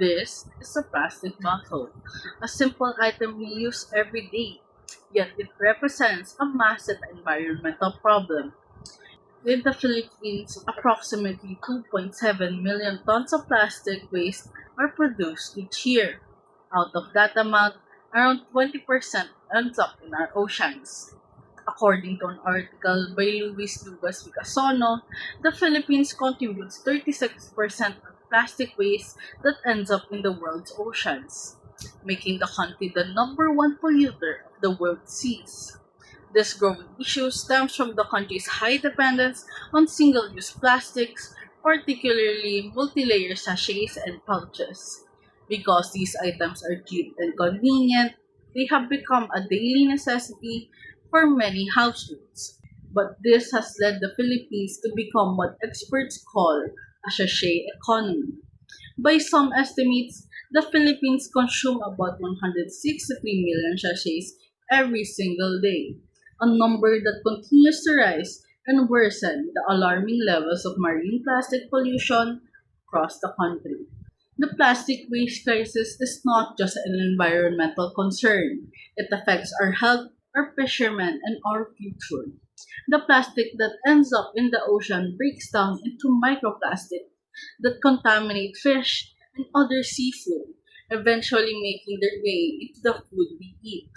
This is a plastic bottle, a simple item we use every day, yet it represents a massive environmental problem. In the Philippines, approximately 2.7 million tons of plastic waste are produced each year. Out of that amount, around 20% ends up in our oceans. According to an article by Luis Lugas Vicasono, the Philippines contributes 36% of plastic waste that ends up in the world's oceans, making the country the number one polluter of the world's seas. This growing issue stems from the country's high dependence on single-use plastics, particularly multi-layer sachets and pouches. Because these items are cheap and convenient, they have become a daily necessity for many households. But this has led the Philippines to become what experts call a sachet economy. By some estimates, the Philippines consume about 163 million sachets every single day, a number that continues to rise and worsen the alarming levels of marine plastic pollution across the country. The plastic waste crisis is not just an environmental concern. It affects our health, our fishermen, and our future. The plastic that ends up in the ocean breaks down into microplastic that contaminate fish and other seafood, eventually making their way into the food we eat.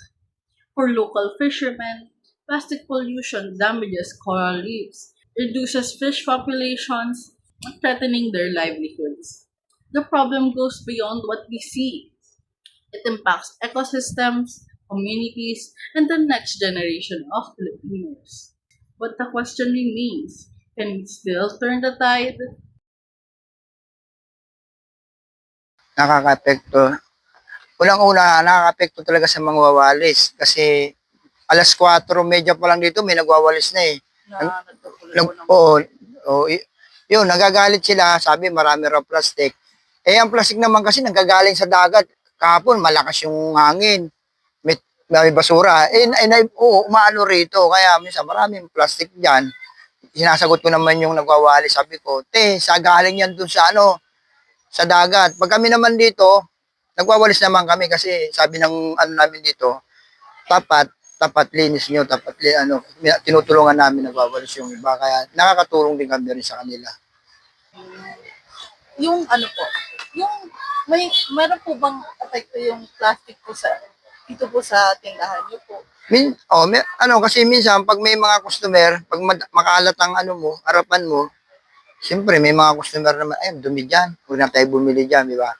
For local fishermen, plastic pollution damages coral reefs, reduces fish populations, and threatening their livelihoods. The problem goes beyond what we see. It impacts ecosystems, communities, and the next generation of Filipinos. But the question remains, can we still turn the tide? Nakakaapekto. Unang-una, nakakaapekto talaga sa mga wawalis kasi 4:30 pa lang dito may nagwawalis na eh. Oo, yun, nagagalit sila, sabi marami raw plastic. Eh, ang plastic naman kasi nagagaling sa dagat. Kahapon, malakas yung hangin. May basura. Umaano rito. Kaya minsan maraming plastic dyan. Sinasagot ko naman yung nagwawali. Sabi ko, sa galing yan dun sa sa dagat. Pag kami naman dito, nagwawalis naman kami kasi sabi ng namin dito, tapat linis nyo, tinutulungan namin nagwawalis yung iba. Kaya nakakatulong din kami rin sa kanila. Yung ano po, yung meron po bang epekto yung plastic po dito po sa tindahan niyo po? Kasi minsan pag may mga customer, pag makalat ang harapan mo, siyempre may mga customer naman, ay, dumi dyan, huwag na tayo bumili dyan, di ba?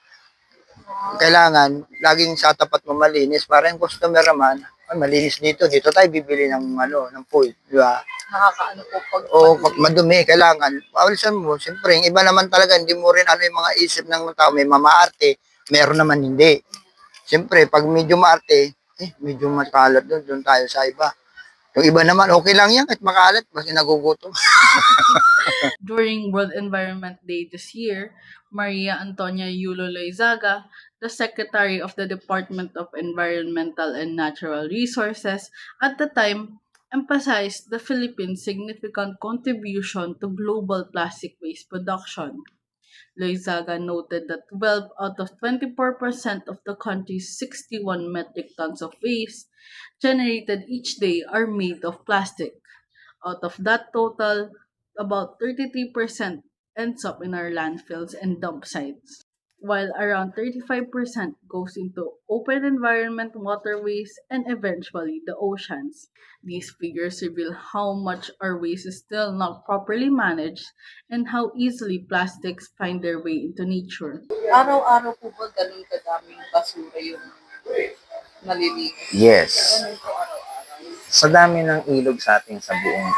Kailangan, laging sa tapat mo malinis, para yung customer naman, ay, malinis dito tayo bibili ng food, di ba? Nakakaano po Pag madumi, kailangan, pawalisan mo, siyempre, yung iba naman talaga, hindi mo rin yung mga isip ng tao, may mamaarte, meron naman hindi. Siyempre, pag medyo maarte, medyo makalat doon tayo sa iba. Yung iba naman, okay lang yan, kahit makalat, kasi nagugutom. During World Environment Day this year, Maria Antonia Yulo Loizaga, the Secretary of the Department of Environmental and Natural Resources, at the time emphasized the Philippines' significant contribution to global plastic waste production. Loizaga noted that 12 out of 24% of the country's 61 metric tons of waste generated each day are made of plastic. Out of that total, about 33% ends up in our landfills and dump sites, while around 35% goes into open environment waterways and eventually the oceans. These figures reveal how much our waste is still not properly managed and how easily plastics find their way into nature. Araw-araw po ba ganun kadaming basura yung nalilinis? Yes. Ganun po araw-araw. Sa dami ng ilog sa ating sa buong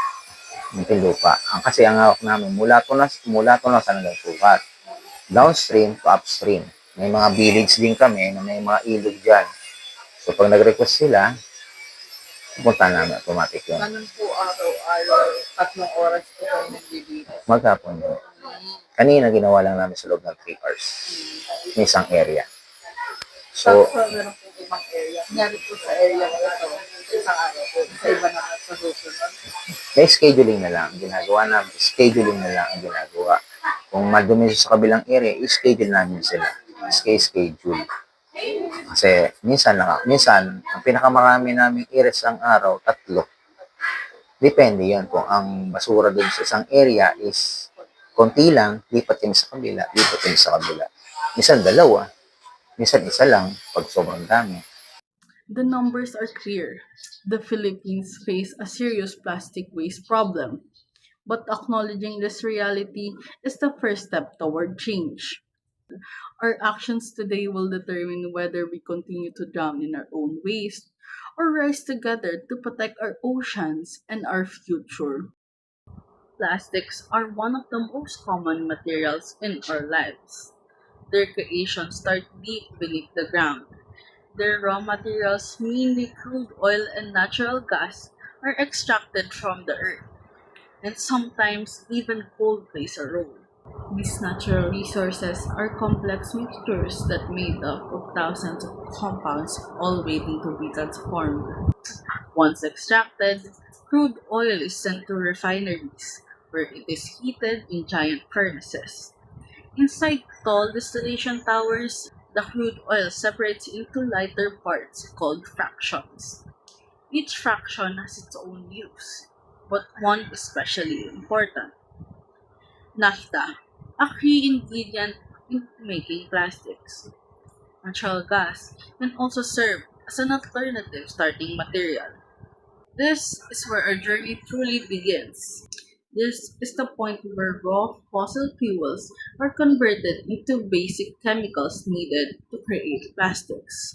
Muntinlupa. Kasi ang hawak namin, mula to na sa hanggang sukat. Downstream to upstream. May mga village din kami na may mga ilog dyan. So pag nag-request sila, pupunta namin automatic yun. Ganun po araw-araw, 3 oras po kayo naglilinis. Maghapon yun. Kanina ginawa lang namin sa loob ng 3 hours. May isang area. So, meron po ibang area. Nangyari po sa area ko ito, isang araw po, sa iba na sa susunod. May scheduling na lang ang ginagawa namin. Scheduling na lang ang ginagawa. Kung madumi sa kabilang area, i-schedule namin sila. schedule. Kasi minsan ang pinakamarami naming iris ang araw, 3. Depende yan kung ang basura dun sa isang area is konti lang, lipat kami sa kabila, lipat kami sa kabila. Minsan 2, minsan 1 lang pag sobrang dami. The numbers are clear. The Philippines face a serious plastic waste problem. But acknowledging this reality is the first step toward change. Our actions today will determine whether we continue to drown in our own waste or rise together to protect our oceans and our future. Plastics are one of the most common materials in our lives. Their creation starts deep beneath the ground. Their raw materials, mainly crude oil and natural gas, are extracted from the earth, and sometimes even coal plays a role. These natural resources are complex mixtures that made up of thousands of compounds all waiting to be transformed. Once extracted, crude oil is sent to refineries, where it is heated in giant furnaces. Inside tall distillation towers, the crude oil separates into lighter parts called fractions. Each fraction has its own use, but one is especially important. Naphtha, a key ingredient in making plastics. Natural gas can also serve as an alternative starting material. This is where our journey truly begins. This is the point where raw fossil fuels are converted into basic chemicals needed to create plastics.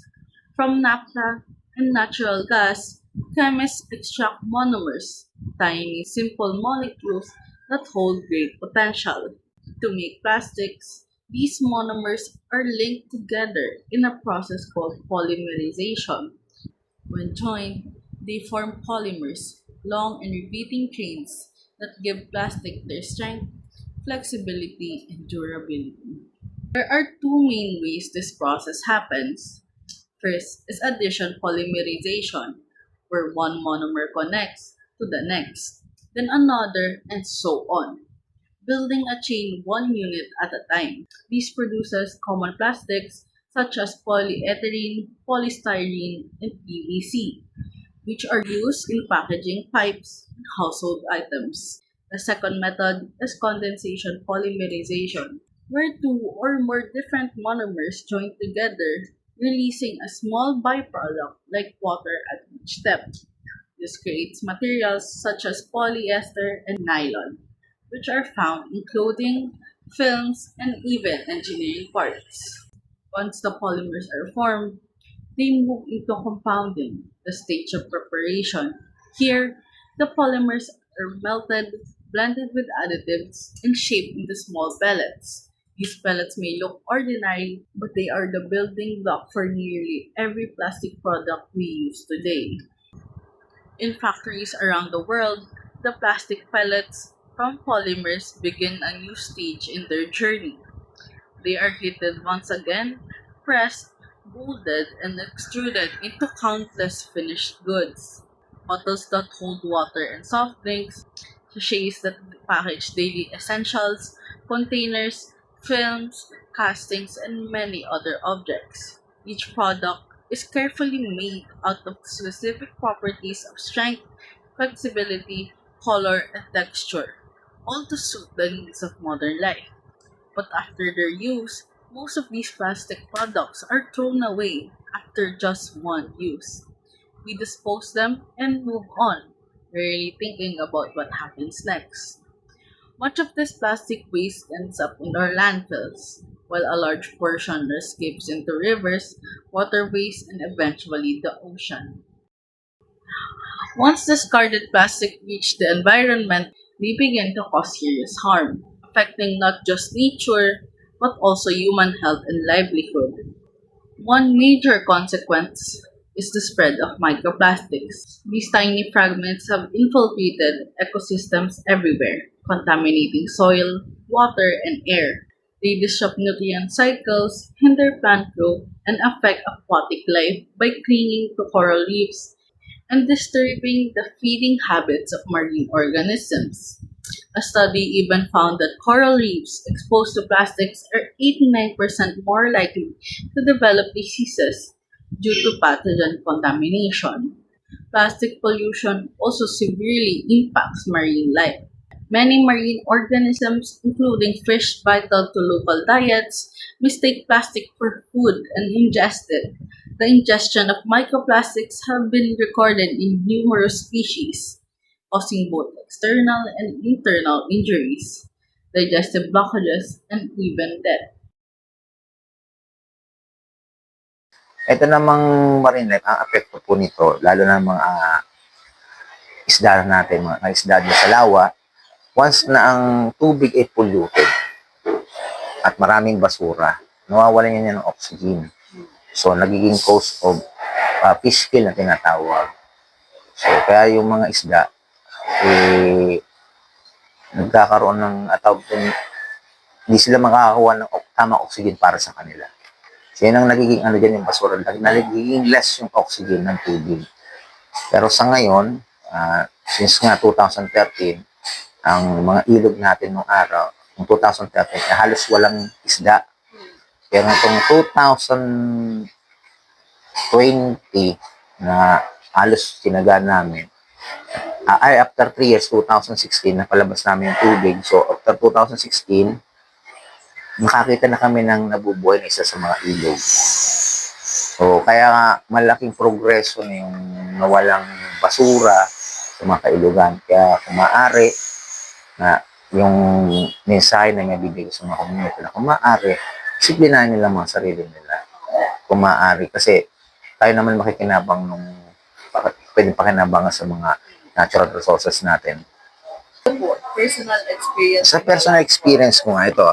From naphtha and natural gas, chemists extract monomers, tiny simple molecules that hold great potential. To make plastics, these monomers are linked together in a process called polymerization. When joined, they form polymers, long and repeating chains that give plastic their strength, flexibility, and durability. There are two main ways this process happens. First is addition polymerization, where one monomer connects to the next, then another, and so on, building a chain one unit at a time. This produces common plastics such as polyethylene, polystyrene, and PVC, which are used in packaging pipes and household items. The second method is condensation polymerization, where two or more different monomers join together, releasing a small byproduct like water at each step. This creates materials such as polyester and nylon, which are found in clothing, films, and even engineering parts. Once the polymers are formed, they move into compounding, the stage of preparation. Here, the polymers are melted, blended with additives, and shaped into small pellets. These pellets may look ordinary, but they are the building block for nearly every plastic product we use today. In factories around the world, the plastic pellets from polymers begin a new stage in their journey. They are heated once again, pressed, molded, and extruded into countless finished goods. Bottles that hold water and soft drinks, sachets that package daily essentials, containers, films, castings, and many other objects. Each product is carefully made out of specific properties of strength, flexibility, color, and texture, all to suit the needs of modern life. But after their use, most of these plastic products are thrown away after just one use. We dispose them and move on, rarely thinking about what happens next. Much of this plastic waste ends up in our landfills, while a large portion escapes into rivers, waterways, and eventually the ocean. Once discarded plastic reach the environment, they begin to cause serious harm, affecting not just nature, but also human health and livelihood. One major consequence is the spread of microplastics. These tiny fragments have infiltrated ecosystems everywhere, contaminating soil, water, and air. They disrupt nutrient cycles, hinder plant growth, and affect aquatic life by clinging to coral reefs and disturbing the feeding habits of marine organisms. A study even found that coral reefs exposed to plastics are 89% more likely to develop diseases due to pathogen contamination. Plastic pollution also severely impacts marine life. Many marine organisms, including fish vital to local diets, mistake plastic for food and ingest it. The ingestion of microplastics have been recorded in numerous species, causing both external and internal injuries, digestive blockages, and even death. Ito namang marine life, ang apekto po nito, lalo na mga isda natin, mga isda dyan sa lawa, once na ang tubig ay polluted at maraming basura, nawawalan niya ng oxygen. So, nagiging cause of fish kill na tinatawag. So, kaya yung mga isda, nagkakaroon ng hindi sila makakakuha ng tamang oxygen para sa kanila. So, yun ang nagiging dyan yung basura. Nagiging less yung oxygen ng tubig. Pero sa ngayon, since nga 2013, ang mga ilog natin nung araw, noong 2013, halos walang isda. Pero itong 2020 na halos tinagaan namin, after 3 years, 2016, napalabas namin yung tubig. So, after 2016, nakakita na kami ng nabubuhay na isa sa mga ilog. So, kaya nga, malaking progreso na yung nawalang basura sa mga kailugan. Kaya, kung maaari, na yung mensahe na may bibigay sa mga community na kung maaari, disiplinahin nila mga sarili nila. Kung maaari. Kasi, tayo naman makikinabang pwedeng pakinabangan sa mga natural resources natin. Personal experience. Sa personal experience ko nga ito,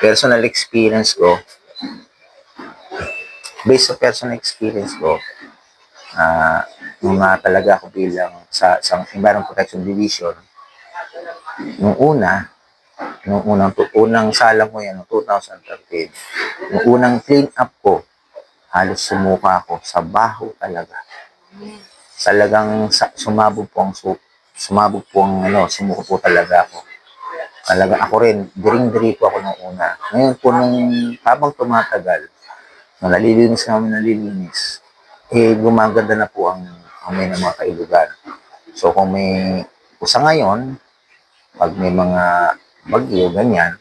personal experience ko, based sa personal experience ko, nung talaga ako bilang sa Environment Protection Division, nung unang salang ko yan, noong 2013, nung unang clean up ko, halos sumuka ako sa baho talaga. Talagang sumuko po talaga ako. Talaga ako rin, diring-diri po ako nung una. Ngayon po, habang tumatagal, nalilinis, gumaganda na po ang amoy ng mga kailugan. So, sa ngayon, pag may mga bagyo, ganyan,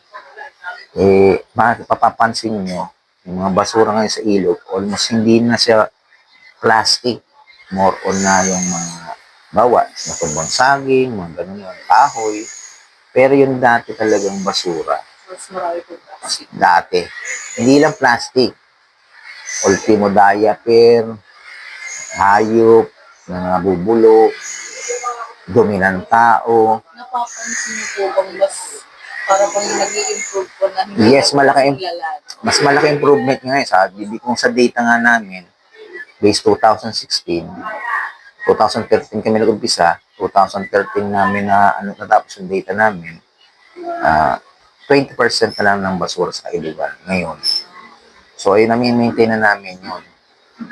mapapansin nyo, yung mga basura ngayon sa ilog, almost hindi na siya plastic, more on na yung mga natumbang saging, mga ganun yung kahoy. Pero yung dati talagang basura. Mas marami po plastic. Dati. Hindi lang plastic. Ultimo diaper, hayop, na nabubulok, dumi ng tao. Napapansin niyo po bang mas para bang nag-i-improve po na hindi Yes, mas malaki improvement nga sabi kung sa data nga namin, based 2016, 2013 kami nag-umpisa, 2013 namin natapos yung data namin, 20% na lang ng basura sa kailugan ngayon. So, ayun maintain na namin yun.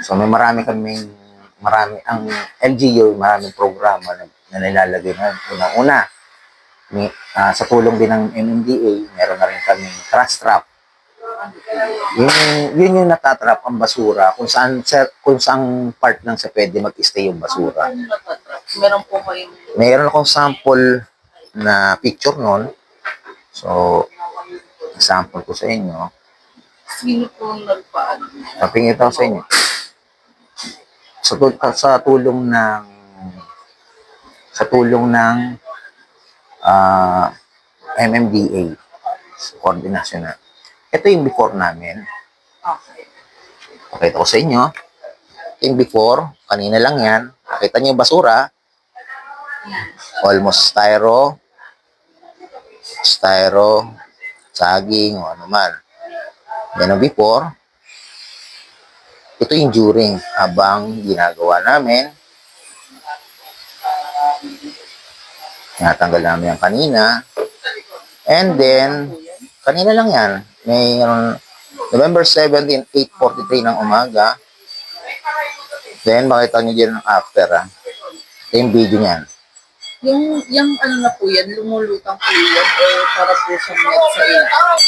So, marami ang LGU, maraming programa na nilalagay na una-una. Sa tulong din ng MMDA, meron na rin kami trash trap. Yun yung natatrap ang basura kung saan part lang sa pwede mag-stay yung basura. Meron po kayong Meron akong sample na picture nun. So, sample ko sa inyo. sino po nagpaano? Papingit ako sa inyo. Sa tulong ng MMDA, koordinasyon na. Ito yung before namin. Okay. Pakita ko sa inyo. Ito yung before. Kanina lang yan. Nakita niyo yung basura. Almost styro, saging, o ano man. Yan ang before. Ito yung during habang ginagawa namin. Natanggal namin yan kanina. And then, kanina lang yan. Mayroon November 17, 8:43 ng umaga. Then, makita nyo dyan ang after. Ito yung video niyan. Yung ano na po yan, lumulutang po yan o para po siyang net sa ilalim?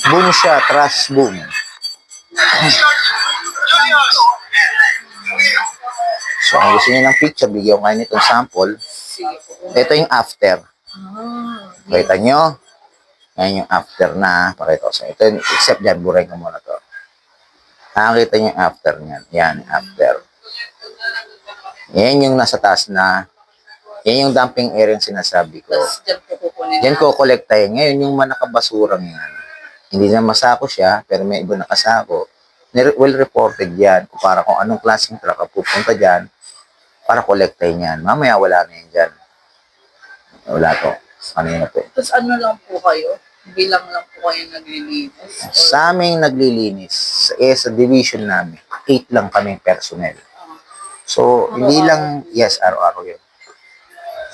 Boom siya, trash boom. So, kung gusto niyo ng picture, bigyan ko kayo nitong sample. Sige po. Ito yung after. Ah, Kita nyo? Yan yung after na. Pakita ko sa ito. Except dyan, buray ko muna to. Nakakita nyo yung after niyan. Yan, after. Yan yung nasa taas na. Yan yung dumping area yung sinasabi ko. tapos dyan po kukunin Diyan ko kolektahin. Ngayon, yung manakabasurang yan. Hindi na masako siya, pero may iba nakasako. Well reported yan. Para kung anong klaseng truck ang pupunta dyan, para kolektahin yan. Mamaya wala na yan dyan. Wala to. Ano yun po? Tapos ano lang po kayo? Bilang lang po kayo naglilinis? Sa aming naglilinis, sa division namin, 8 lang kaming personnel. So, hindi lang, yes, araw-araw yun.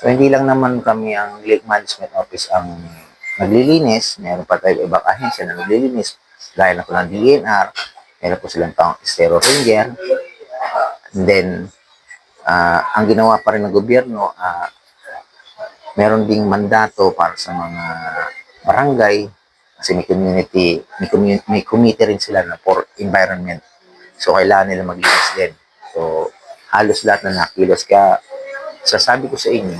So, hindi lang naman kami ang Lake Management Office ang naglilinis. Meron pa tayo ibang ahensya na naglilinis. Gaya na po ng DNR. Meron po silang taong Estero Ranger. And then, ang ginawa pa rin ng gobyerno, meron ding mandato para sa mga barangay kasi may committee rin sila na for environment. So, kailangan nila maglinis din. So, halos lahat na nakilos. Kaya, sasabi ko sa inyo,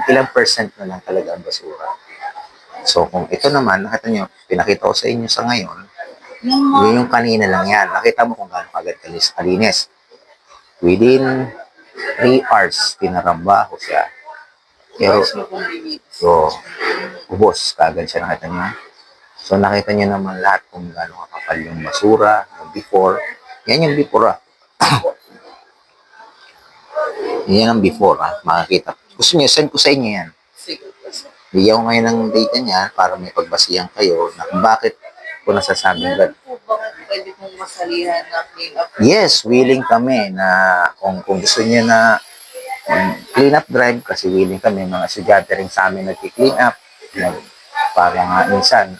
ilang percent na lang talaga ang basura. So, kung ito naman, nakita nyo, pinakita ko sa inyo sa ngayon, yun yung kanina lang yan. Nakita mo kung gaano kagad kalinis. Within 3 hours, tinaramba ko siya. Pero, so, ubos, kagad siya, nakita nyo. So, nakita nyo naman lahat kung gaano kakapal yung basura, yung before. Yan yung before, Yan ang before, makakita. Gusto nyo, send ko sa inyo yan. Sige. Bigyan ko ngayon ng data niya para may pagbasihan kayo na kung bakit ko nasasabing Meron po ba pwede pong masalihan na clean up? yes, willing kami na kung gusto niyo na clean up drive kasi willing kami, mga estudyante rin sa amin nag-clean up para nga minsan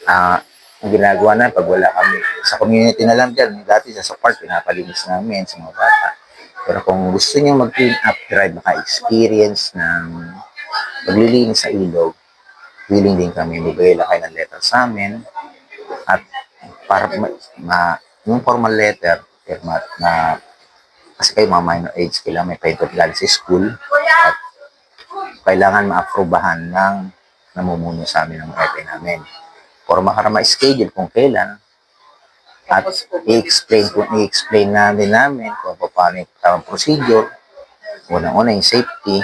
ang ginagawa na pag wala kami sa community na lang dyan, dati sa park pinapalinis namin sa mga bata, pero kung gusto niyo mag-clean up drive, maka-experience ng maglilinis sa ilog, willing din kami, bibigay lang kayo ng letter sa amin at para yung formal letter na kasi kayo mga minor age, kailangan may pahintot galing sa school at kailangan ma-aprobahan ng namumuno sa amin ng FA namin. Forma para ma-schedule kung kailan at i-explain namin kung paano yung tamang procedure. Unang-una yung safety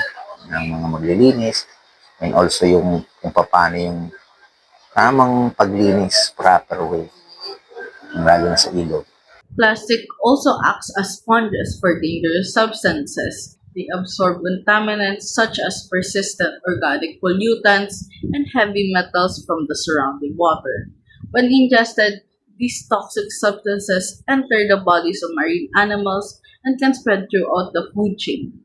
ng mga maglilinis and also yung kung paano yung tamang paglinis proper way lalo na sa ilog. Plastic also acts as sponges for dangerous substances. They absorb contaminants such as persistent organic pollutants and heavy metals from the surrounding water. When ingested, these toxic substances enter the bodies of marine animals and can spread throughout the food chain.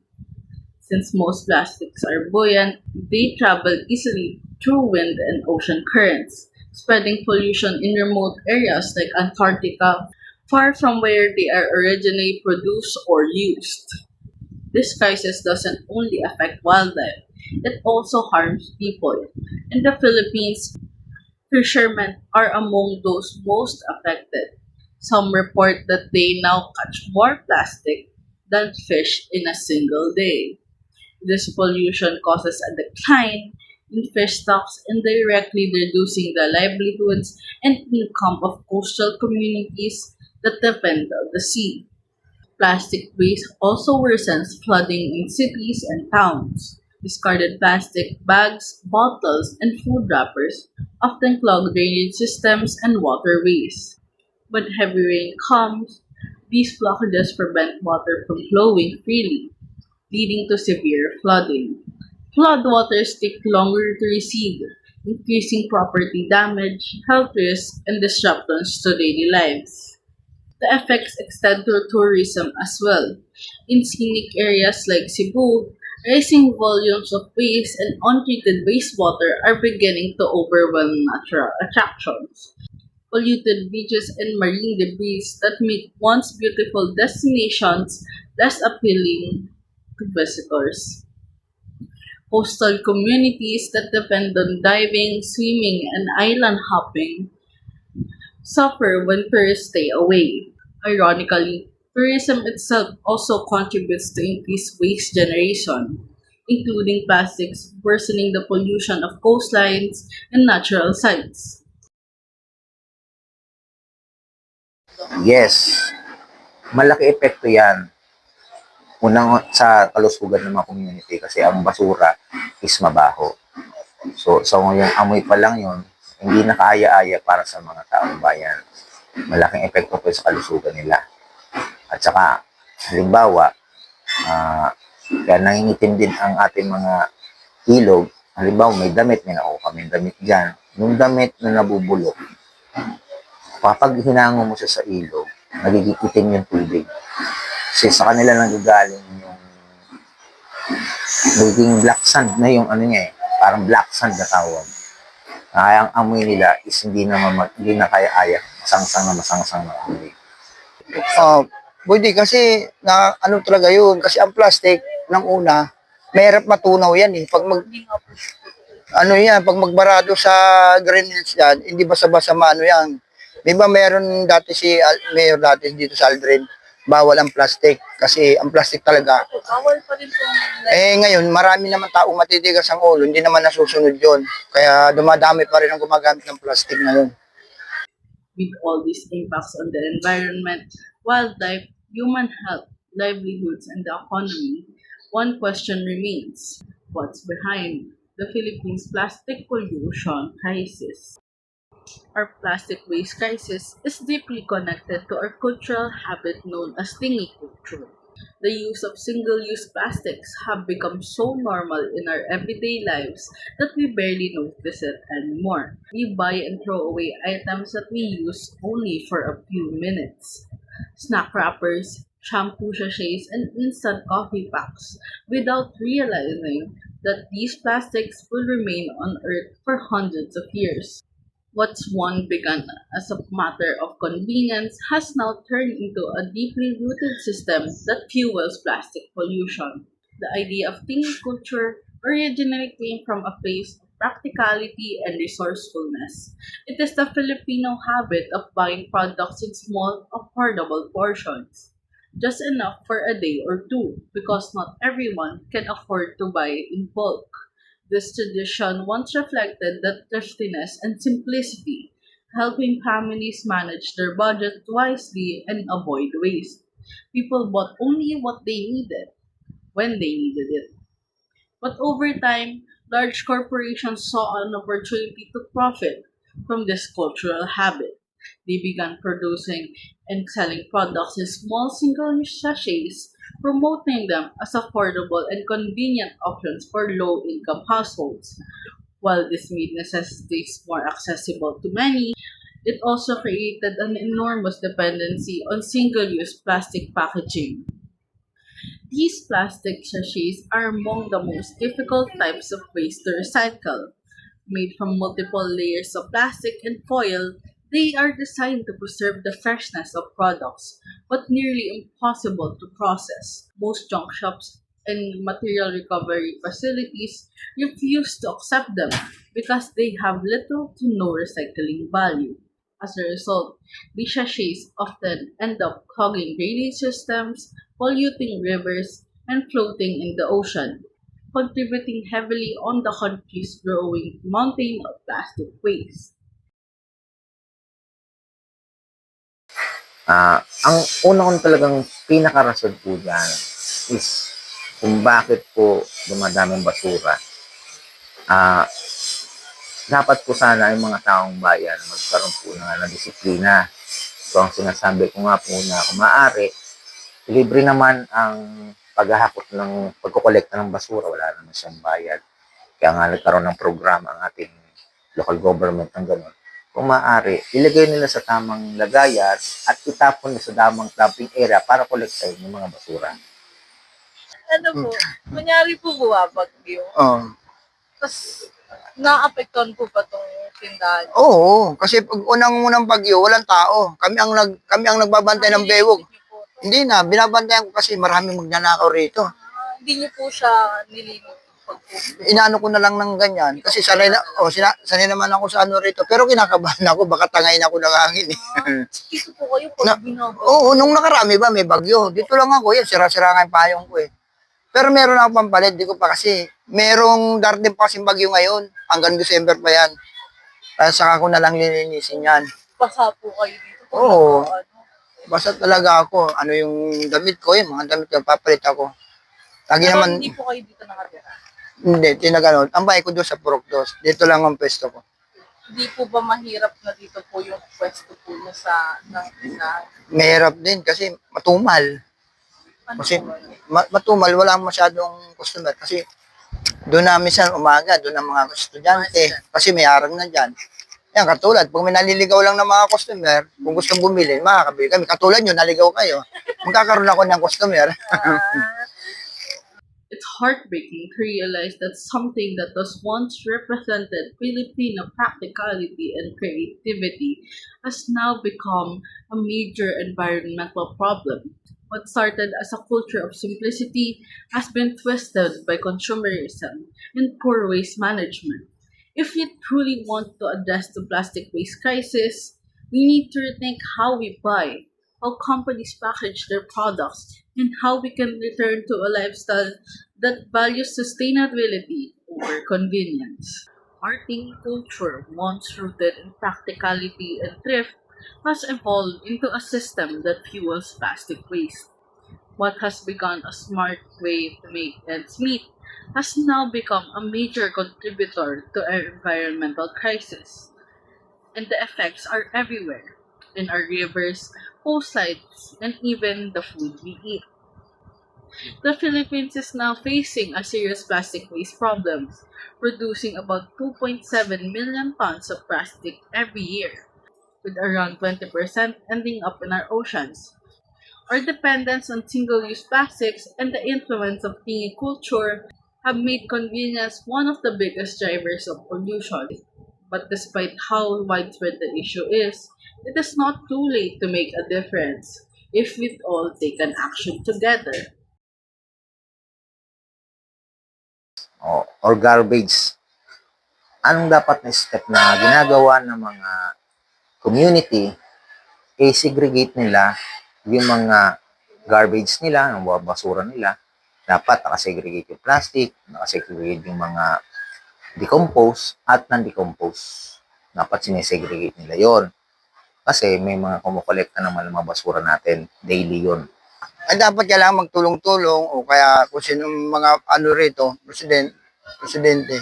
Since most plastics are buoyant, they travel easily through wind and ocean currents, spreading pollution in remote areas like Antarctica, far from where they are originally produced or used. This crisis doesn't only affect wildlife, it also harms people. In the Philippines, fishermen are among those most affected. Some report that they now catch more plastic than fish in a single day. This pollution causes a decline in fish stocks, indirectly reducing the livelihoods and income of coastal communities that depend on the sea. Plastic waste also worsens flooding in cities and towns. Discarded plastic bags, bottles, and food wrappers often clog drainage systems and waterways. When heavy rain comes, these blockages prevent water from flowing freely, leading to severe flooding. Floodwaters take longer to recede, increasing property damage, health risks, and disruptions to daily lives. The effects extend to tourism as well. In scenic areas like Cebu, rising volumes of waste and untreated wastewater are beginning to overwhelm natural attractions. Polluted beaches and marine debris that make once beautiful destinations less appealing to visitors. Coastal communities that depend on diving, swimming, and island hopping suffer when tourists stay away. Ironically, tourism itself also contributes to increased waste generation, including plastics worsening the pollution of coastlines and natural sites. Yes, malaki epekto yan. Unang sa kalusugan ng mga community kasi ang basura is mabaho. So yung amoy pa lang yun, hindi na kaaya-aya para sa mga taong bayan. Malaking epekto po sa kalusugan nila. At saka, halimbawa, kaya nangingitim din ang ating mga ilog. Halimbawa, may damit, may nakuha kami damit dyan. Yung damit na nabubulok, kapag hinango mo siya sa ilog, nagiging itim yung tubig. Kasi sa kanila nanggagaling yung nagiging black sand na yung ano niya eh. Parang black sand na tawag. Kaya ang amoy nila is hindi na kaya-aya. Masangsang na amoy. Pwede kasi na ano talaga yun. Kasi ang plastic ng una, mahirap matunaw yan eh. Ano yan, pag magbarado sa Green Hills yan, hindi basa-basa maano yan. Di ba meron dati Mayor dati dito sa Aldrin, bawal ang plastic. Kasi ang plastic talaga. Bawal pa rin po. Ngayon, marami naman taong matitigas ang ulo, hindi naman nasusunod yon. Kaya dumadami pa rin ang gumagamit ng plastic na yun. With all these impacts on the environment, wildlife, human health, livelihoods, and the economy, one question remains. What's behind the Philippines plastic pollution crisis? Our plastic waste crisis is deeply connected to our cultural habit known as tingi culture. The use of single-use plastics have become so normal in our everyday lives that we barely notice it anymore. We buy and throw away items that we use only for a few minutes. Snack wrappers, shampoo sachets, and instant coffee packs without realizing that these plastics will remain on Earth for hundreds of years. What's once begun as a matter of convenience has now turned into a deeply rooted system that fuels plastic pollution. The idea of tingy culture originally came from a place of practicality and resourcefulness. It is the Filipino habit of buying products in small, affordable portions, just enough for a day or two, because not everyone can afford to buy in bulk. This tradition once reflected that thriftiness and simplicity, helping families manage their budget wisely and avoid waste. People bought only what they needed when they needed it. But over time, large corporations saw an opportunity to profit from this cultural habit. They began producing and selling products in small single-use sachets, promoting them as affordable and convenient options for low-income households. While this made necessities more accessible to many, it also created an enormous dependency on single-use plastic packaging. These plastic sachets are among the most difficult types of waste to recycle. Made from multiple layers of plastic and foil, they are designed to preserve the freshness of products, but nearly impossible to process. Most junk shops and material recovery facilities refuse to accept them because they have little to no recycling value. As a result, these sachets often end up clogging drainage systems, polluting rivers, and floating in the ocean, contributing heavily on the country's growing mountain of plastic waste. Ang una kong talagang pinakarason po dyan is kung bakit po dumadaming basura. Dapat po sana ay mga taong bayan magkaroon po ng disiplina. So ang sinasabi ko nga po na kung maaari, libre naman ang paghahakot ng pagkokolekta ng basura, wala naman siyang bayad. Kaya nga nagkaroon ng programa ang ating local government ng gano'n. Kung maaari, ilagay nila sa tamang lagayan at itapon sa tamang dumping area para kolektahin yung mga basura. Ano po, kunyari po bumabagyo, Oh. tapos naapektuhan po ba itong tindahan? Oo, kasi pag unang bagyo, walang tao. Kami ang nagbabantay ng bewog. Hindi niyo po, Hindi na, binabantayan ko kasi maraming magnanakaw rito. hindi niyo po siya nilinis. Inaano ko na lang ng ganyan. Kasi sanay, na, sanay naman ako sa ano rito. Pero kinakabahan ako, baka tangayin ako ng hangin eh. Dito po kayo Na- pag ginagawa. Oo, nung nakarami ba, may bagyo. Dito lang ako, yan, sira-sira nga yung payong ko eh. Pero meron ako pampalit, di ko pa kasi, merong darating pa kasing bagyo ngayon. Hanggang December pa yan. Kaya saka ko na lang lilinisin yan. Basa po kayo dito. Pag Oo. ano. Basta talaga ako, ano yung damit ko, yung mga damit ko, papalit ako. Lagi Pero naman, hindi po kayo dito nakatira. hindi, tinagano. Ang bahay ko doon sa Purokdos. Dito lang ang pwesto ko. Hindi po ba mahirap na dito po yung pwesto po niya sa Mahirap din kasi matumal. ano Kasi po ba yun? matumal, wala masyadong customer. Kasi doon na minsan umaga, doon ang mga estudyante. Kasi may arang na dyan. Yan, katulad, pag may naliligaw lang ng mga customer, kung gustong bumili, makakabili kami. Katulad nyo, naligaw kayo. Magkakaroon ako ng customer. It's heartbreaking to realize that something that was once represented Filipino practicality and creativity has now become a major environmental problem. What started as a culture of simplicity has been twisted by consumerism and poor waste management. If we truly want to address the plastic waste crisis, we need to rethink how we buy, how companies package their products, and how we can return to a lifestyle that values sustainability over convenience. Our teen culture, once rooted in practicality and thrift, has evolved into a system that fuels plastic waste. What has begun a smart way to make ends meet has now become a major contributor to our environmental crisis. And the effects are everywhere in our rivers, coastlines, and even the food we eat. The Philippines is now facing a serious plastic waste problem, producing about 2.7 million tons of plastic every year, with around 20% ending up in our oceans. Our dependence on single use plastics and the influence of teen culture have made convenience one of the biggest drivers of pollution. But despite how widespread the issue is, it is not too late to make a difference if we all take an action together. Or garbage. Anong dapat na step na ginagawa ng mga community, segregate nila yung mga garbage nila, yung mga basura nila. Dapat nakasegregate yung plastic, nakasegregate yung mga decompose at non-decompose. Dapat sinesegregate nila yon. Kasi may mga kumukolekta ng mga basura natin. Daily yon. Ay dapat kailangan magtulong-tulong o kaya kung sino mga ano rito, presidente,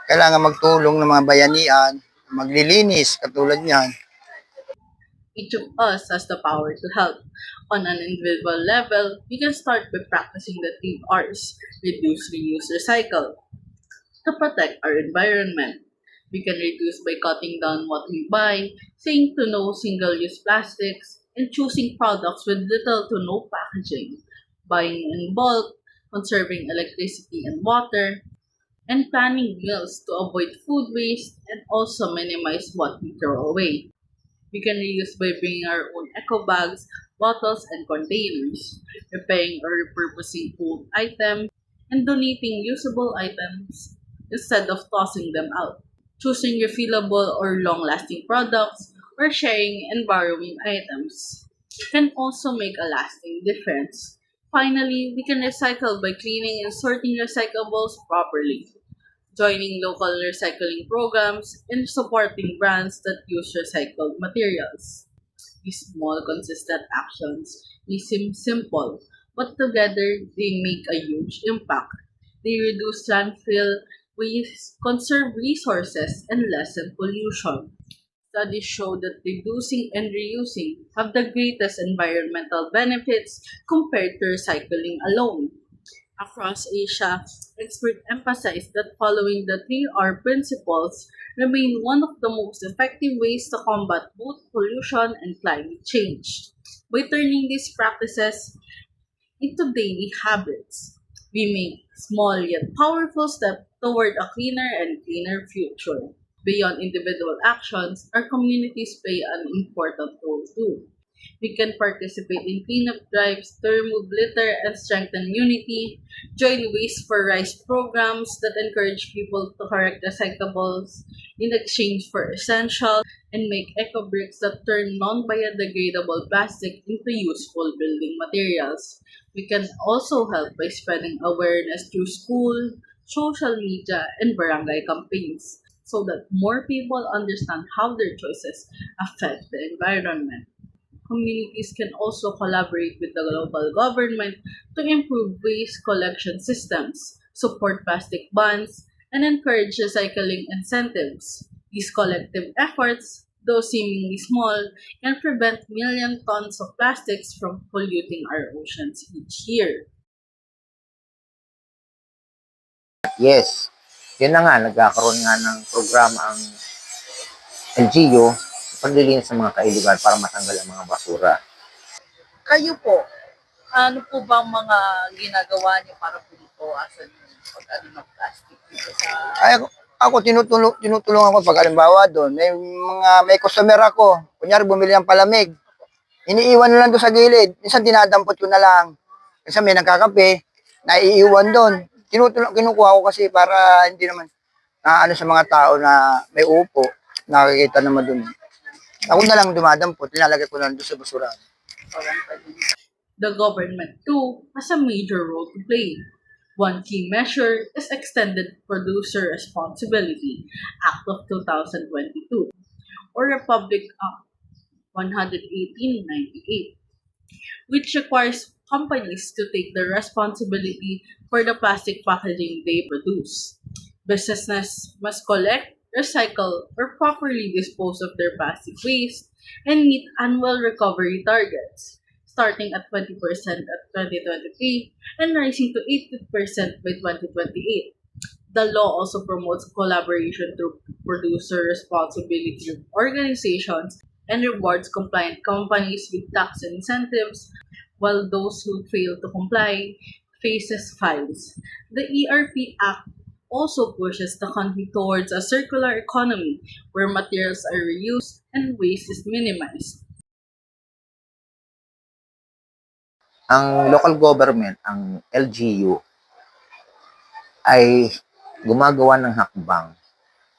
kailangan magtulong ng mga bayanihan, maglilinis, katulad niyan. Each of us has the power to help. On an individual level, we can start by practicing the 3 R's: reduce, reuse, recycle. To protect our environment, we can reduce by cutting down what we buy, saying to no single-use plastics, and choosing products with little to no packaging, buying in bulk, conserving electricity and water, and planning meals to avoid food waste and also minimize what we throw away. We can reuse by bringing our own eco bags, bottles, and containers, repairing or repurposing old items, and donating usable items instead of tossing them out. Choosing refillable or long lasting products, or sharing and borrowing items can also make a lasting difference. Finally, we can recycle by cleaning and sorting recyclables properly, joining local recycling programs, and supporting brands that use recycled materials. These small, consistent actions may seem simple, but together they make a huge impact. They reduce landfill waste, conserve resources, and lessen pollution. Studies show that reducing and reusing have the greatest environmental benefits compared to recycling alone. Across Asia, experts emphasize that following the 3R principles remain one of the most effective ways to combat both pollution and climate change. By turning these practices into daily habits, we make small yet powerful steps toward a cleaner and cleaner future. Beyond individual actions, our communities play an important role too. We can participate in cleanup drives to remove litter and strengthen unity, join Waste for Rice programs that encourage people to correct recyclables in exchange for essentials, and make eco bricks that turn non-biodegradable plastic into useful building materials. We can also help by spreading awareness through school, social media, and barangay campaigns so that more people understand how their choices affect the environment. Communities can also collaborate with the local government to improve waste collection systems, support plastic bans, and encourage recycling incentives. These collective efforts, though seemingly small, can prevent million tons of plastics from polluting our oceans each year. Yes, yun na nga, nagkakaroon nga ng programa ang LGU sa paglilinis ng mga kailugan para matanggal ang mga basura. Kayo po, ano po ba ang mga ginagawa niyo para po dito asan yung pag-ano ng plastic dito sa... Ay, ako tinutulungan ko pag halimbawa doon. May customer ako. Kunyari bumili ng palamig. Iniiwan na lang doon sa gilid. Minsan dinadampot ko na lang. Minsan may nagkakape, naiiwan doon. Kinukuha ko kasi para hindi naman na ano sa mga tao na may upo. Nakikita naman doon. Ako na lang dumadampot. Nilalagay ko na lang doon sa basura. The government, too, has a major role to play. One key measure is Extended Producer Responsibility Act of 2022, or Republic Act 11898, which requires companies to take the responsibility for the plastic packaging they produce. Businesses must collect, recycle, or properly dispose of their plastic waste and meet annual recovery targets, starting at 20% at 2023 and rising to 80% by 2028. The law also promotes collaboration through producer responsibility organizations and rewards compliant companies with tax incentives, while those who fail to comply faces fines. The ERP Act also pushes the country towards a circular economy where materials are reused and waste is minimized. Ang local government, ang LGU, ay gumagawa ng hakbang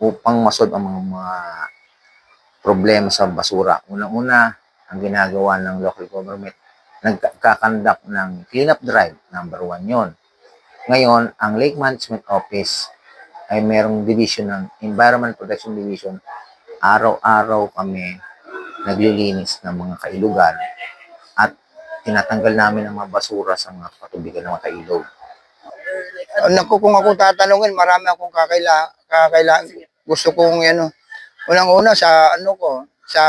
upang masolve ang mga problema sa basura. Unang-una, ang ginagawa ng local government, nagkakandak ng cleanup drive, number 1 yon. Ngayon, ang Lake Management Office ay merong division ng Environment Protection Division. Araw-araw kami naglilinis ng mga kailugan at tinatanggal namin ang mga basura sa mga patubigan ng mga kailog. Naku, kung ako tatanungin, marami akong gusto kong ano. Unang-una sa ano ko, sa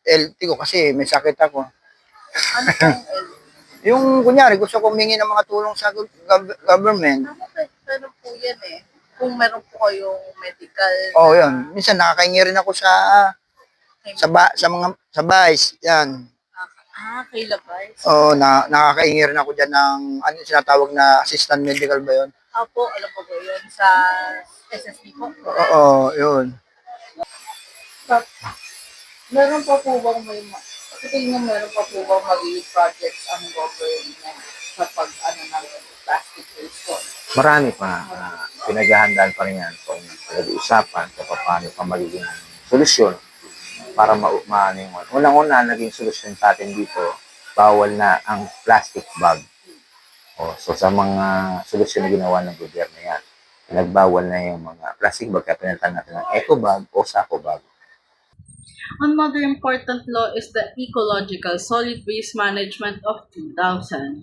LT ko kasi may sakit ako. Ano pong Yung kunyari, gusto kong humingi ng mga tulong sa government. ano po yan eh? Kung meron po kayong medical Oh, yun. Minsan nakakahingi rin ako sa vice. Yan. kay Labay. Oh, nakakahingi rin ako diyan ng ano yung sinatawag na assistant medical ba 'yon? Apo, alam po ba yun sa SSD po? Oo, yun. Meron pa po bang sa tingin mo meron pa po bang magiging projects ang government sa pag-ano ng plastic waste po? Marami pa, pinaghahandaan pa rin yan kung pinag-uusapan kung paano pa magiging solusyon para maano yung ano. Unang-una, naging solusyon sa atin dito, bawal na ang plastic bag. So sa mga solusyon na ginawa ng gobyerno yan, nagbawal na yung mga plastic bag, kaya pinalitan natin ng eco bag o sako bag. Another important law is the Ecological Solid Waste Management of 2000,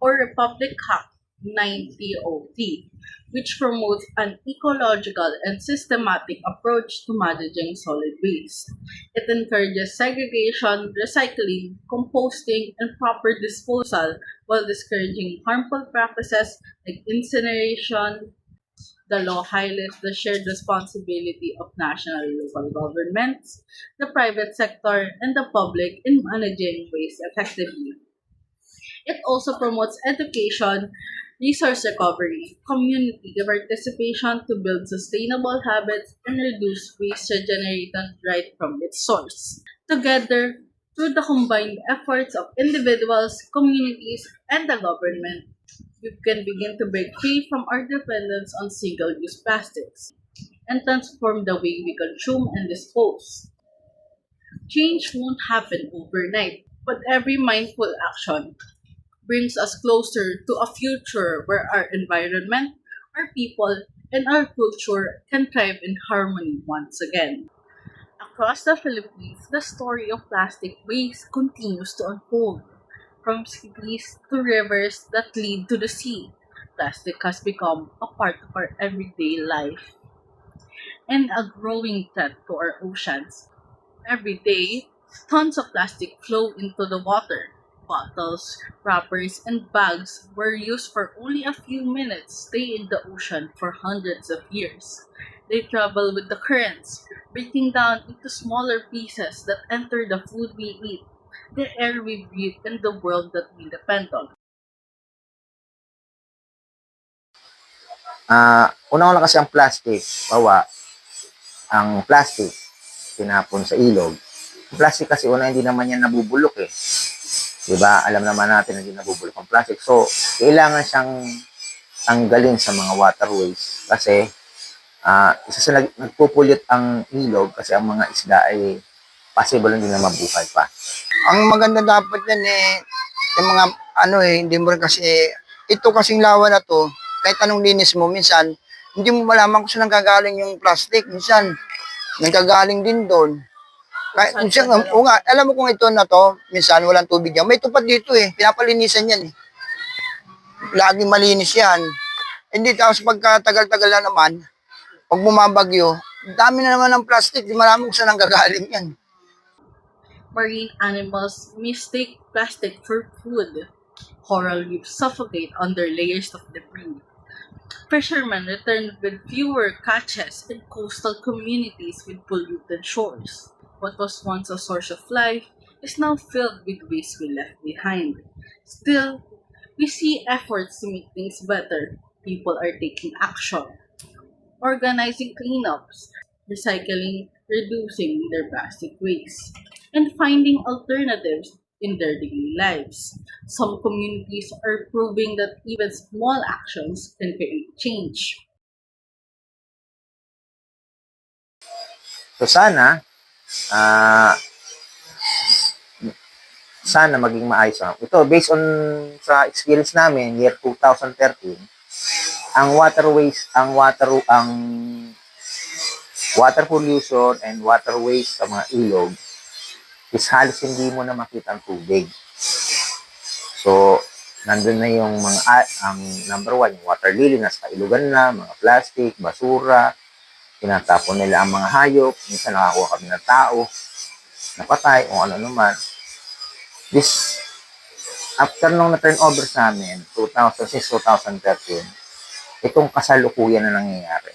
or Republic Act 9003, which promotes an ecological and systematic approach to managing solid waste. It encourages segregation, recycling, composting, and proper disposal while discouraging harmful practices like incineration. The law highlights the shared responsibility of national and local governments, the private sector, and the public in managing waste effectively. It also promotes education, resource recovery, community participation to build sustainable habits and reduce waste regeneration right from its source. Together, Through the combined efforts of individuals, communities, and the government, we can begin to break free from our dependence on single-use plastics and transform the way we consume and dispose. Change won't happen overnight, but every mindful action brings us closer to a future where our environment, our people, and our culture can thrive in harmony once again. Across the Philippines, the story of plastic waste continues to unfold. From cities to rivers that lead to the sea, plastic has become a part of our everyday life and a growing threat to our oceans. Every day, tons of plastic flow into the water. Bottles, wrappers, and bags were used for only a few minutes stay in the ocean for hundreds of years. They travel with the currents, breaking down into smaller pieces that enter the food we eat, the air we breathe, and the world that we depend on. Una-una kasi ang plastic, ang plastic, tinapon sa ilog. Ang plastic kasi una hindi naman yan nabubulok eh. Diba? Alam naman natin na hindi nabubulok ang plastic. So, kailangan siyang tanggalin sa mga waterways kasi isa sa nagpupulit ang ilog kasi ang mga isda ay possible hindi na mabuhay pa. Ang maganda dapat yan yung mga hindi mo rin kasi, ito kasing lawa na to, kahit anong linis mo, minsan, hindi mo malaman kung saan nanggagaling yung plastic. Minsan, nanggagaling din doon. Kahit, minsan, alam mo kung ito na to, minsan walang tubig yan. May tupad dito pinapalinisan yan Laging malinis yan. Hindi, tapos pagkatagal-tagal na naman, pag bumabagyo, dami na naman ng plastic, di marami kung saan nanggagaling yan. Marine animals mistake plastic for food. Coral reefs suffocate under layers of debris. Fishermen return with fewer catches and coastal communities with polluted shores. What was once a source of life is now filled with waste we left behind. Still, we see efforts to make things better. People are taking action, organizing cleanups, recycling, reducing their plastic waste, and finding alternatives in their daily lives. Some communities are proving that even small actions can create change. So ah, sana maging maayos. Ito, based on sa experience namin, year 2013, ang water pollution and waterways sa mga ilog is halos hindi mo na makita ang tubig. So, nandun na yung ang number one, yung water lily, nasa ilugan na, mga plastic, basura, tinatapon nila ang mga hayop, minsan nakakuha kami ng tao, napatay, o ano naman. After nung na-turn over sa amin, 2006-2013, itong kasalukuyan na nangyayari.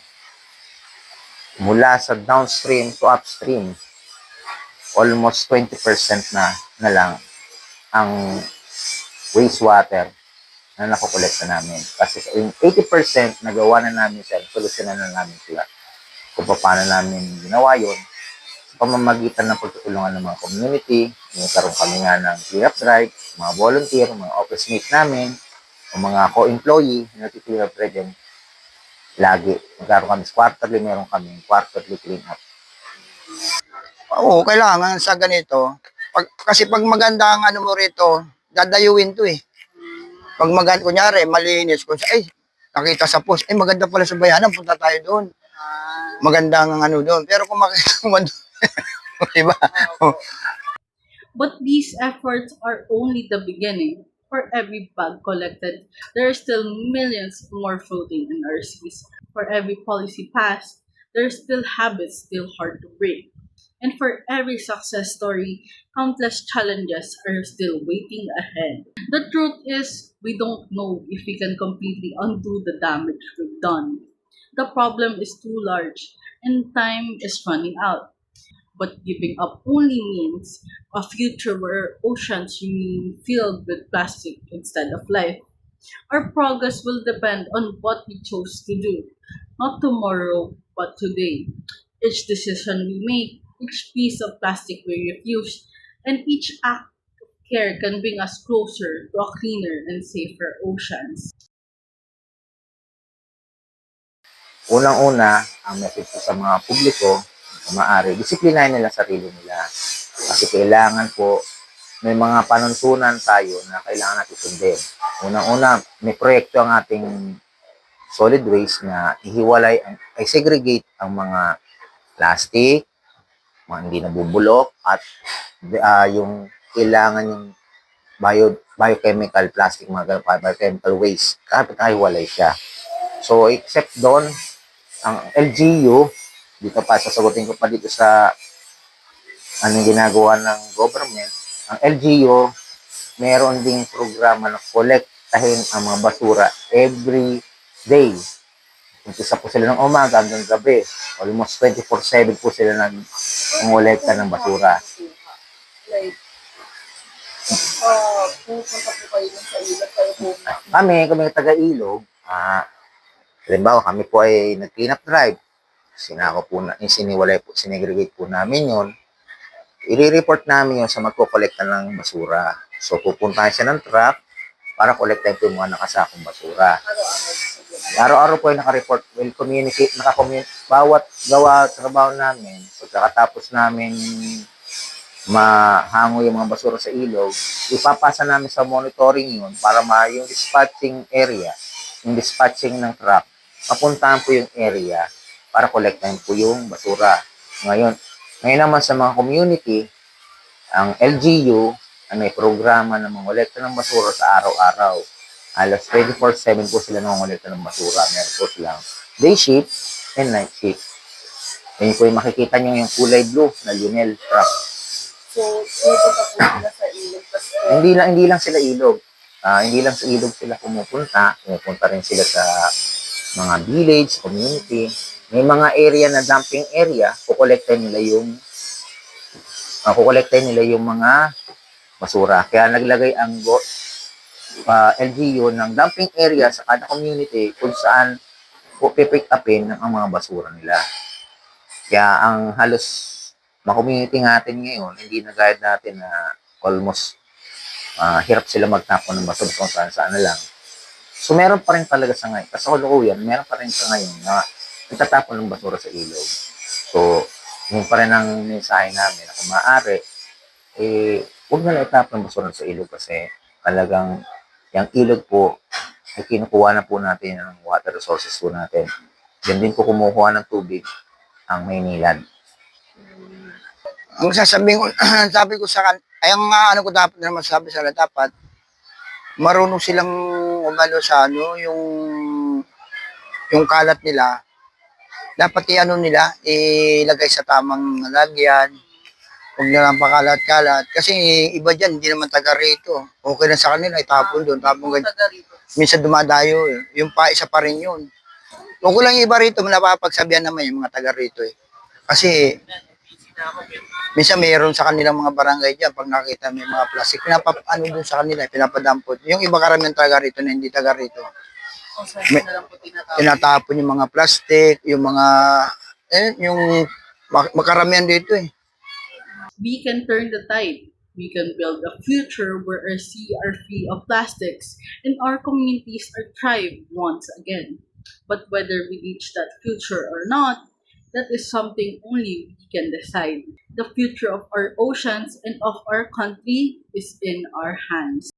Mula sa downstream to upstream, almost 20% na lang ang wastewater na nakukolekta namin. Kasi yung 80% nagawa na namin sila, solusyonan na namin sila. Kung paano namin ginawa yun, sa pamamagitan ng pagtutulungan ng mga community, nagkaroon kami nga ng clean-up drive, mga volunteer, mga office mate namin, o mga co-employee na nag-clean up drive yan. Lagi. Nagkaroon kami quarterly, meron kami quarterly clean-up. Oo, kailangan sa ganito. Kasi pag maganda ang mo rito, dadayuin to Pag maganda, kunyari, malinis, nakita sa post, maganda pala sa bayanan, punta tayo doon. Maganda ang doon. Pero kung makita mo doon, diba? But these efforts are only the beginning. For every bag collected, there are still millions more floating in our seas. For every policy passed, there are still habits still hard to break. And for every success story, countless challenges are still waiting ahead. The truth is, we don't know if we can completely undo the damage we've done. The problem is too large, and time is running out. But giving up only means a future where oceans remain filled with plastic instead of life. Our progress will depend on what we chose to do, not tomorrow, but today. Each decision we make, each piece of plastic we refuse, And each act of care can bring us closer to a cleaner and safer oceans. Unang-una, ang message ko sa mga publiko, kung maaari, disiplinahin nila sarili nila. Kasi kailangan po, may mga panuntunan tayo na kailangan natin sundin. Unang-una, may proyekto ang ating solid waste na ihiwalay, ay segregate ang mga plastic, mga hindi nabubulok, at yung kailangan yung biochemical plastic, mga biochemical waste, kapit hiwalay siya. So, except doon, ang LGU, dito pa, sasagutin ko pa dito sa anong ginagawa ng government, ang LGU, meron ding programa na kolektahin ang mga basura every day. Umpisa po sila ng umaga hanggang gabi. Almost 24/7 po sila nag-ngolekta ng basura. Like, pupunta po kayo dun sa ilog, kayo po. Kami taga-Ilog, halimbawa kami po ay nag-clean up drive. Sinako po na, sinegregate po namin yon. I-report namin yun sa magkokolekta ng basura. So, pupuntahan siya ng truck para kolektahin po yung mga nakasakong basura. Araw-araw po ay naka-report, will communicate, bawat trabaho namin, pagkatapos namin mahango yung mga basura sa ilog, ipapasa namin sa monitoring yun para yung dispatching area, yung dispatching ng truck, papuntahan po yung area para kolektahin po yung basura. Ngayon naman sa mga community, ang LGU ay may programa na mangolekta ng basura sa araw-araw. Alas 24/7 po sila nangongolekta ng basura. Meron po silang day shift and night shift. Yan po yung makikita nyo yung kulay blue na Lunel truck. So, pupunta po sila sa ilog. Hindi lang sila ilog. Hindi lang sa ilog sila pumupunta. Pumupunta rin sila sa mga village, community. May mga area na dumping area, kukolektahin nila yung mga basura. Kaya naglagay ang LGU ng dumping area sa kada community kung saan pipick upin ang mga basura nila. Kaya ang halos mga community natin ngayon, hindi na gaya natin na almost hirap sila magtapon ng basura kung saan na lang. So meron pa rin talaga sa ngayon. Kasi kalukuyan, meron pa rin sa ngayon na itatapon ng basura sa ilog. So, yun pa rin ang mensahe namin na kung maaari, huwag na lang itapon ng basura sa ilog kasi talagang yung ilog po ay kinukuha na po natin ng water resources po natin. Yan din po kumukuha ng tubig ang Maynilad. Ang sasabihin ko, sabi ko sa ay ang ano ko dapat na masabi sa kanila, dapat marunong silang umano sa yung kalat nila, dapat nila, ilagay sa tamang lagyan. Huwag na lang pakalat-kalat. Kasi iba dyan, hindi naman taga rito. Okay na sa kanila, itapon doon. Tapon ganyan. Minsan dumadayo, yung isa pa rin yun. Kung lang iba rito, napapagsabihan naman yung mga taga rito eh. Kasi minsan mayroon sa kanilang mga barangay dyan, pag nakita may mga plastic, doon sa kanila, pinapadampot. Yung iba karamihan taga rito na hindi taga rito. Tinatapon yung mga plastic, yung mga, yung makaramihan dito eh. We can turn the tide. We can build a future where our sea are free of plastics and our communities are thrive once again. But whether we reach that future or not, that is something only we can decide. The future of our oceans and of our country is in our hands.